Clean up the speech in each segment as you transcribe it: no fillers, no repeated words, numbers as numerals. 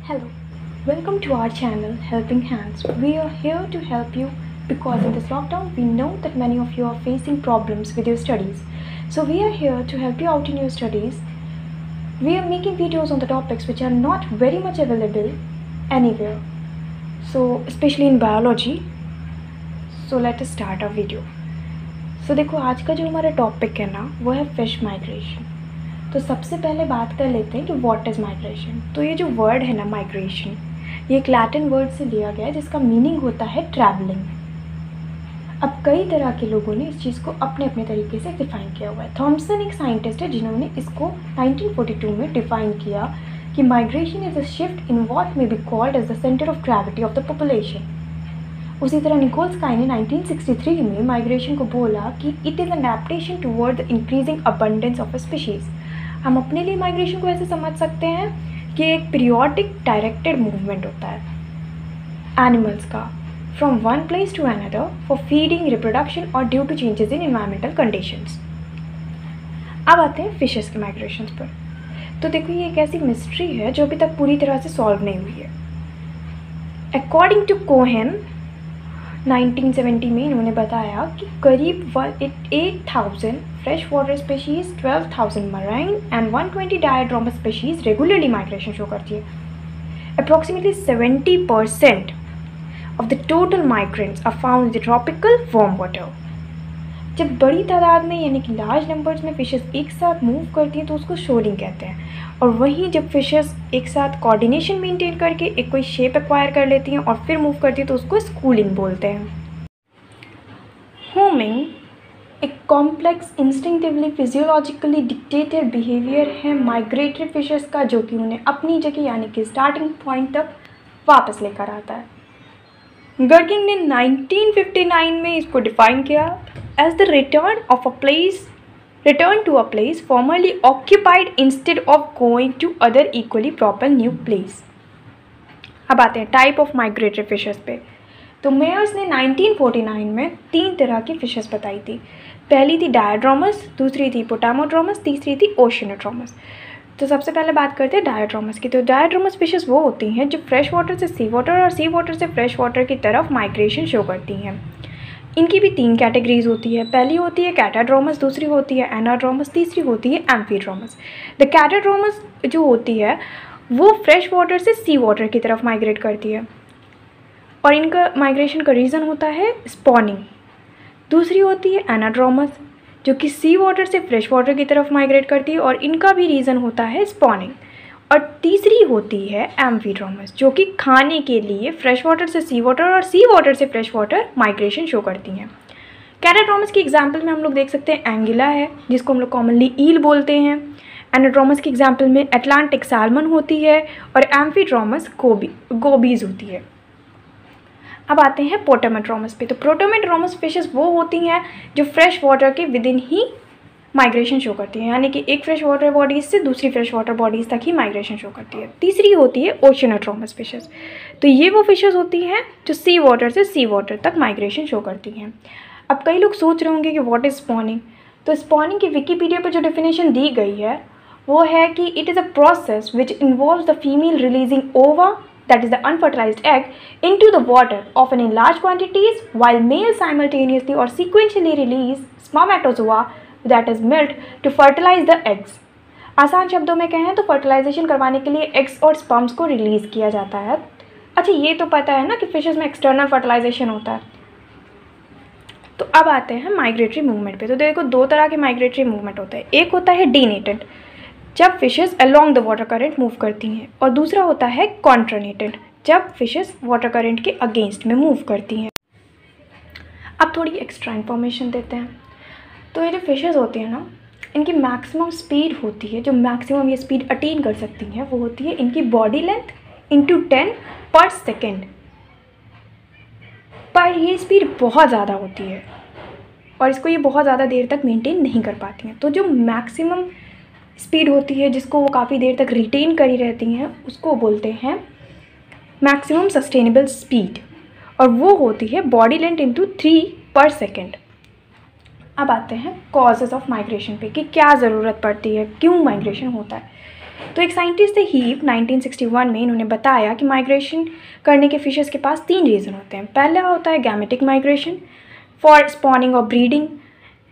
Hello, welcome to our channel Helping Hands. We are here to help you because in this lockdown we know that many of you are facing problems with your studies. So we are here to help you out in your studies. We are making videos on the topics which are not very much available anywhere. So especially in biology. So let us start our video. So देखो आज का जो हमारा topic है ना वो है fish migration. तो सबसे पहले बात कर लेते हैं कि व्हाट इज़ माइग्रेशन। तो ये जो वर्ड है ना माइग्रेशन, ये एक लैटिन वर्ड से लिया गया है जिसका मीनिंग होता है ट्रैवलिंग। अब कई तरह के लोगों ने इस चीज़ को अपने अपने तरीके से डिफ़ाइन किया हुआ है। थॉमसन एक साइंटिस्ट है जिन्होंने इसको 1942 में डिफ़ाइन किया कि migration is a shift in what may be called as the centre of gravity of the population. उसी तरह निकोल स्काई ने 1963 में माइग्रेशन को बोला कि it is an adaptation toward the increasing abundance of a species. हम अपने लिए माइग्रेशन को ऐसे समझ सकते हैं कि एक पीरियोडिक डायरेक्टेड मूवमेंट होता है एनिमल्स का from one place to another for feeding, reproduction और due to changes in environmental conditions. अब आते हैं फिशेस के माइग्रेशन पर। तो देखो ये एक ऐसी मिस्ट्री है जो अभी तक पूरी तरह से सॉल्व नहीं हुई है। अकॉर्डिंग टू कोहेन 1970 में इन्होंने बताया कि करीब 8,000 fresh water species, 12,000 marine and 120 diadromous species regularly migration show करती है। Approximately 70% of the total migrants are found in the tropical warm water. जब बड़ी तादाद में यानी कि लार्ज नंबर्स में फिशेस एक साथ मूव करती हैं तो उसको शोरिंग कहते हैं। और वहीं जब फिशेस एक साथ कोऑर्डिनेशन मेंटेन करके एक कोई शेप एक्वायर कर लेती हैं और फिर मूव करती हैं तो उसको स्कूलिंग बोलते हैं। होमिंग एक complex instinctively physiologically dictated behaviour है माइग्रेटरी फिशेस का, जो कि उन्हें अपनी जगह यानी कि स्टार्टिंग पॉइंट तक वापस लेकर आता है। गर्गिंग ने 1959 में इसको डिफाइन किया as the return to a place formerly occupied instead of going to other equally proper new place। अब आते हैं टाइप ऑफ माइग्रेटरी फिशेस पे। तो मेयर्स ने 1949 में 3 तरह की फिशेस बताई थी। पहली थी डायड्रोमस, दूसरी थी पोटामोड्रोमस, तीसरी थी ओशिनोड्रोमस। तो सबसे पहले बात करते हैं डायड्रोमस की। तो डायड्रोमस फिशेस वो होती हैं जो फ्रेश वाटर से सी वाटर और सी वाटर से फ्रेश वाटर की तरफ माइग्रेशन शो करती हैं। इनकी भी 3 कैटेगरीज होती है। पहली होती है कैटाड्रोमस, दूसरी होती है एनाड्रोमस, तीसरी होती है एम्फीड्रोमस। द कैटाड्रोमस जो होती है वो फ्रेश वाटर से सी वाटर की तरफ माइग्रेट करती है और इनका माइग्रेशन का रीज़न होता है स्पॉनिंग। दूसरी होती है एनाड्रोमस जो कि सी वाटर से फ्रेश वाटर की तरफ माइग्रेट करती है और इनका भी रीज़न होता है स्पॉनिंग। और तीसरी होती है एम्फीड्रोमस जो कि खाने के लिए फ्रेश वाटर से सी वाटर और सी वाटर से फ्रेश वाटर माइग्रेशन शो करती हैं। कैटाड्रोमस की एग्जांपल में हम लोग देख सकते हैं एंगिला है जिसको हम लोग कॉमनली ईल बोलते हैं। एनाड्रोमस की एग्जांपल में अटलांटिक सैल्मन होती है और एम्फीड्रोमस गोबीज होती है। अब आते हैं पोटामोड्रोमस पे। तो पोटामोड्रोमस फिशेस वो होती हैं जो फ्रेश वाटर के with in he migration show करती है, यानी कि एक फ्रेश वाटर बॉडीज़ से दूसरी फ्रेश वाटर बॉडीज़ तक ही माइग्रेशन शो करती है। तीसरी होती है ओशिनोड्रोमस फिशेस। तो ये वो फिशेस होती हैं जो सी वाटर से सी वाटर तक माइग्रेशन शो करती हैं। अब कई लोग सोच रहे होंगे कि व्हाट इज़ स्पॉनिंग। तो स्पॉनिंग की विकीपीडिया पर जो डेफिनेशन दी गई है वो है कि it is a process which involves the female releasing ओवा, that is the unfertilized egg, into the water often in large quantities while male simultaneously or sequentially release spermatozoa that is milked to fertilize the eggs। आसान शब्दों में कहें तो fertilisation करवाने के लिए eggs और स्पर्म्स को रिलीज़ किया जाता है। अच्छा ये तो पता है ना कि फिशेस में एक्सटर्नल फर्टिलाइजेशन होता है। तो अब आते हैं माइग्रेटरी मूवमेंट पे। तो देखो 2 तरह के माइग्रेटरी मूवमेंट होते हैं। एक होता है डीनेटेड जब fishes along the water current move करती हैं और दूसरा होता है कॉन्ट्रानेटेड जब फिशेस वाटर करंट के अगेंस्ट में मूव करती हैं। अब थोड़ी एक्स्ट्रा इन्फॉर्मेशन देते हैं। तो ये जो फिशेस होती हैं ना इनकी मैक्सिमम स्पीड होती है, जो मैक्सिमम ये स्पीड अटेन कर सकती हैं वो होती है इनकी बॉडी लेंथ इंटू 10 पर सेकेंड। पर ये स्पीड बहुत ज़्यादा होती है और इसको ये बहुत ज़्यादा देर तक मेंटेन नहीं कर पाती हैं। तो जो मैक्सिमम स्पीड होती है जिसको वो काफ़ी देर तक रिटेन करी रहती हैं उसको बोलते हैं मैक्सिमम सस्टेनेबल स्पीड और वो होती है बॉडी लेंथ इंटू 3 पर सेकेंड। अब आते हैं कॉजेज़ ऑफ माइग्रेशन पे कि क्या ज़रूरत पड़ती है, क्यों माइग्रेशन होता है। तो एक साइंटिस्ट थे हीप 1961 में, इन्होंने बताया कि माइग्रेशन करने के फिशेस के पास 3 रीज़न होते हैं। पहला होता है गैमेटिक माइग्रेशन फॉर स्पॉनिंग और ब्रीडिंग,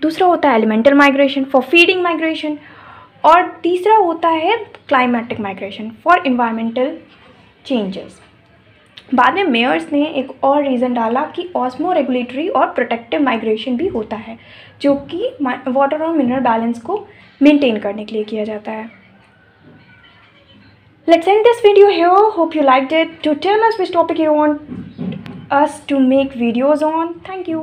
दूसरा होता है elemental migration for feeding migration, और तीसरा होता है climatic migration for environmental changes. बाद में मेयर्स ने एक और रीज़न डाला कि ऑस्मो रेगुलेटरी और प्रोटेक्टिव माइग्रेशन भी होता है, जो कि वाटर और मिनरल बैलेंस को मेंटेन करने के लिए किया जाता है। Let's end this video here. Hope you liked it. To tell us which topic you want us to make videos on. Thank you.